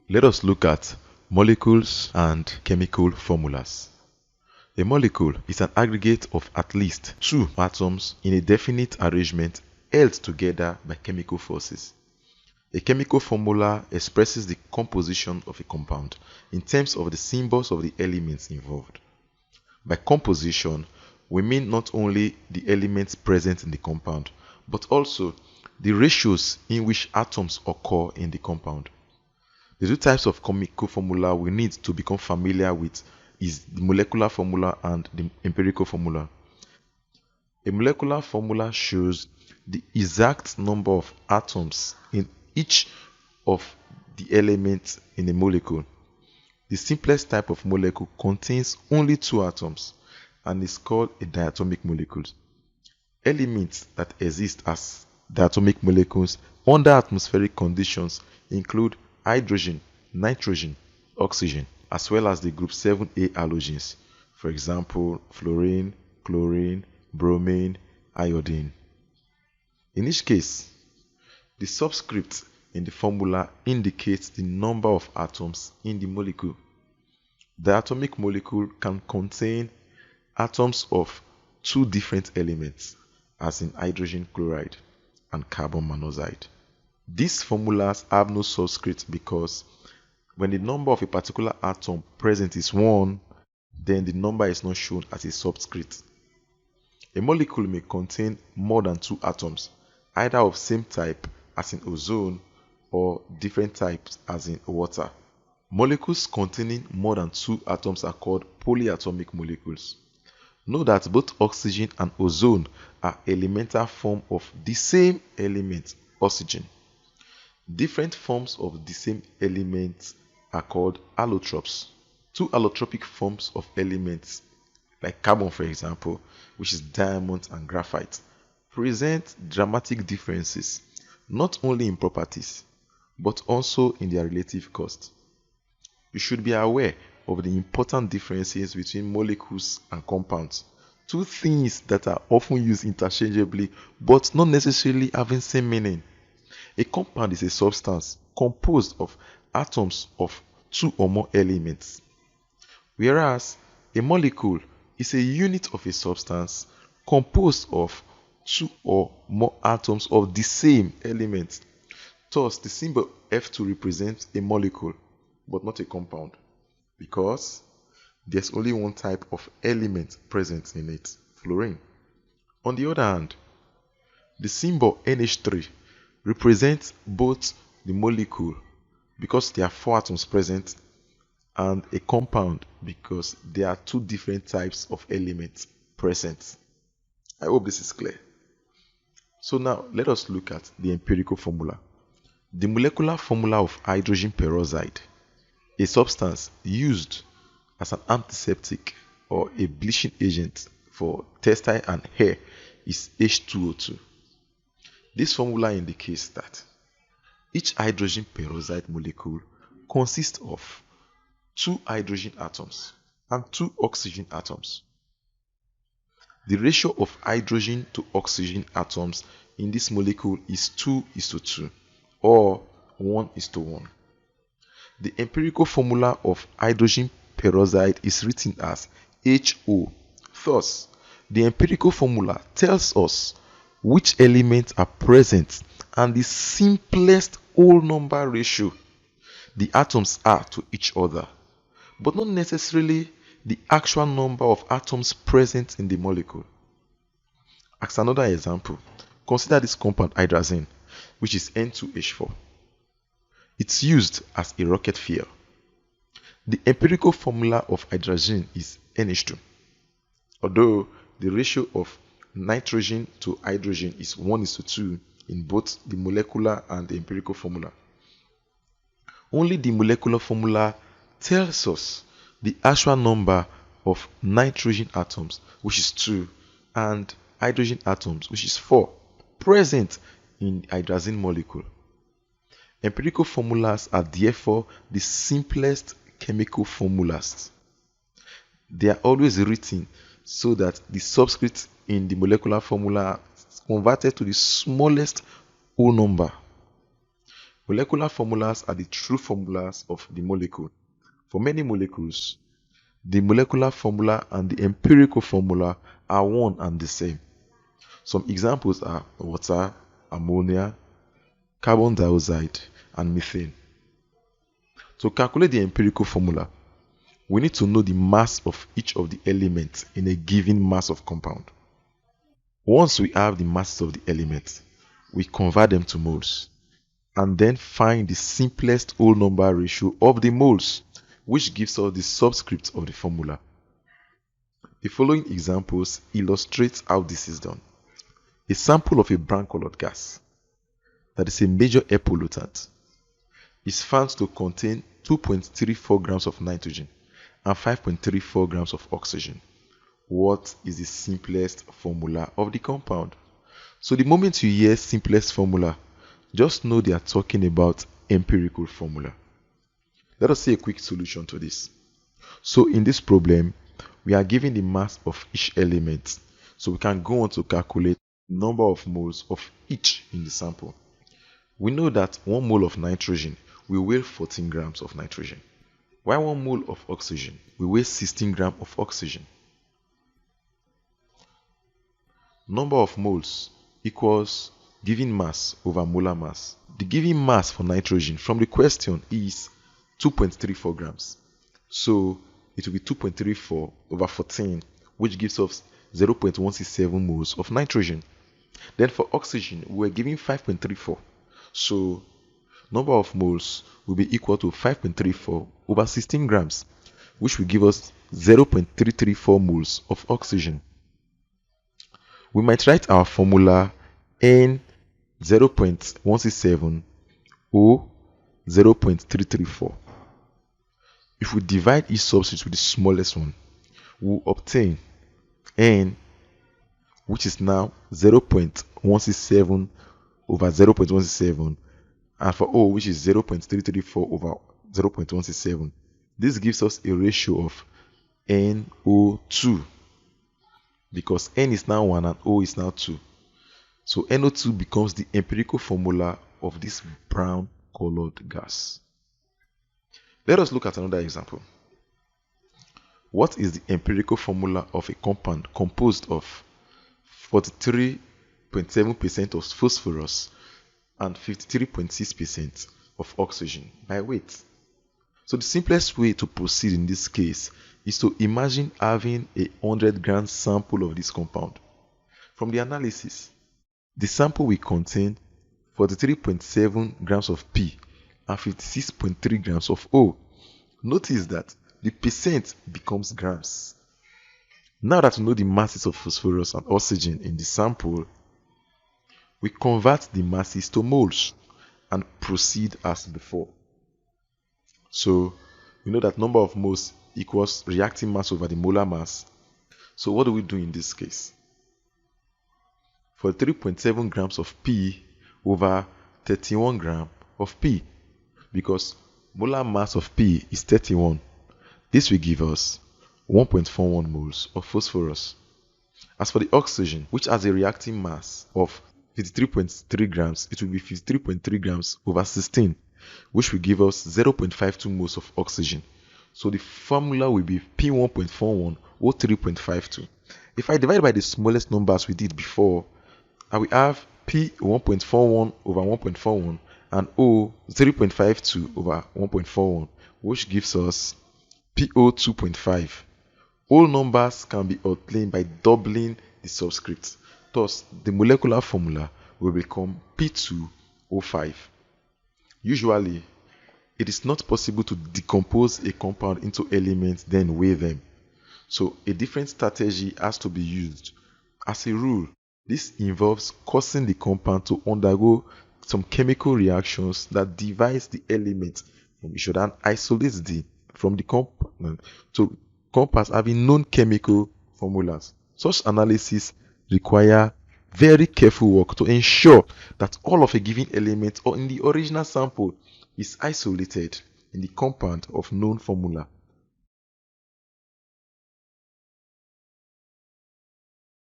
Let us look at molecules and chemical formulas. A molecule is an aggregate of at least two atoms in a definite arrangement held together by chemical forces. A chemical formula expresses the composition of a compound in terms of the symbols of the elements involved. By composition, we mean not only the elements present in the compound, but also the ratios in which atoms occur in the compound. The two types of chemical formula we need to become familiar with is the molecular formula and the empirical formula. A molecular formula shows the exact number of atoms in each of the elements in a molecule. The simplest type of molecule contains only two atoms and is called a diatomic molecule. Elements that exist as diatomic molecules under atmospheric conditions include hydrogen, nitrogen, oxygen, as well as the group 7A halogens, for example, fluorine, chlorine, bromine, iodine. In each case, the subscript in the formula indicates the number of atoms in the molecule. The atomic molecule can contain atoms of two different elements, as in hydrogen chloride and carbon monoxide. These formulas have no subscript because when the number of a particular atom present is 1, then the number is not shown as a subscript. A molecule may contain more than two atoms, either of same type as in ozone or different types as in water. Molecules containing more than two atoms are called polyatomic molecules. Know that both oxygen and ozone are elemental forms of the same element, oxygen. Different forms of the same element are called allotropes. Two allotropic forms of elements, like carbon for example, which is diamond and graphite, present dramatic differences, not only in properties, but also in their relative cost. You should be aware of the important differences between molecules and compounds, two things that are often used interchangeably but not necessarily having same meaning. A compound is a substance composed of atoms of two or more elements, whereas a molecule is a unit of a substance composed of two or more atoms of the same element. Thus, the symbol F2 represents a molecule but not a compound, because there's only one type of element present in it, fluorine. On the other hand, the symbol NH3 represents both the molecule because there are four atoms present and a compound because there are two different types of elements present. I hope this is clear. So now let us look at the empirical formula. The molecular formula of hydrogen peroxide, a substance used as an antiseptic or a bleaching agent for textile and hair, is H2O2. This formula indicates that each hydrogen peroxide molecule consists of two hydrogen atoms and two oxygen atoms. The ratio of hydrogen to oxygen atoms in this molecule is 2:2 or 1:1. The empirical formula of hydrogen peroxide is written as HO. Thus, the empirical formula tells us which elements are present and the simplest whole number ratio the atoms are to each other, but not necessarily the actual number of atoms present in the molecule. As another example, consider this compound hydrazine, which is N2H4. It's used as a rocket fuel. The empirical formula of hydrazine is NH2. Although the ratio of nitrogen to hydrogen is 1:2 in both the molecular and the empirical formula. Only the molecular formula tells us the actual number of nitrogen atoms, which is 2, and hydrogen atoms, which is 4, present in the hydrazine molecule. Empirical formulas are therefore the simplest chemical formulas. They are always written so that the subscript in the molecular formula is converted to the smallest whole number. Molecular formulas are the true formulas of the molecule. For many molecules, the molecular formula and the empirical formula are one and the same. Some examples are water, ammonia, carbon dioxide, and methane. To calculate the empirical formula, we need to know the mass of each of the elements in a given mass of compound. Once we have the masses of the elements, we convert them to moles and then find the simplest whole number ratio of the moles, which gives us the subscript of the formula. The following examples illustrate how this is done. A sample of a brown colored gas, that is a major air pollutant, is found to contain 2.34 grams of nitrogen and 5.34 grams of oxygen. What is the simplest formula of the compound? So the moment you hear simplest formula, just know they are talking about empirical formula. Let us see a quick solution to this. So in this problem, we are given the mass of each element. So we can go on to calculate the number of moles of each in the sample. We know that 1 mole of nitrogen will weigh 14 grams of nitrogen, while 1 mole of oxygen will weigh 16 grams of oxygen. Number of moles equals given mass over molar mass. The given mass for nitrogen from the question is 2.34 grams. So it will be 2.34 over 14, which gives us 0.167 moles of nitrogen. Then for oxygen, we were given 5.34. So number of moles will be equal to 5.34 over 16 grams, which will give us 0.334 moles of oxygen. We might write our formula N 0.167 O 0.334. If we divide each substitute with the smallest one, we will obtain N, which is now 0.167 over 0.167, and for O, which is 0.334 over 0.167. This gives us a ratio of NO2, because N is now 1 and O is now 2. So NO2 becomes the empirical formula of this brown colored gas. Let us look at another example. What is the empirical formula of a compound composed of 43.7% of phosphorus and 53.6% of oxygen by weight? So the simplest way to proceed in this case is to imagine having a 100-gram sample of this compound. From the analysis, the sample will contain 43.7 grams of P and 56.3 grams of O. Notice that the percent becomes grams. Now that we know the masses of phosphorus and oxygen in the sample, we convert the masses to moles and proceed as before. So we know that number of moles equals reacting mass over the molar mass. So what do we do in this case? For 3.7 grams of P over 31 grams of P, because molar mass of P is 31, this will give us 1.41 moles of phosphorus. As for the oxygen, which has a reacting mass of 53.3 grams, it will be 53.3 grams over 16, which will give us 0.52 moles of oxygen. So the formula will be P1.41 or 3.52. If I divide by the smallest numbers we did before, I will have P 1.41 over 1.41 and O 0.52 over 1.41, which gives us PO 2.5. All numbers can be obtained by doubling the subscript. Thus, the molecular formula will become P2O5. Usually, it is not possible to decompose a compound into elements then weigh them. So, a different strategy has to be used. As a rule, this involves causing the compound to undergo some chemical reactions that divides the element from each other and isolates the from the compound to compounds having known chemical formulas. Such analysis require very careful work to ensure that all of a given element or in the original sample is isolated in the compound of known formula.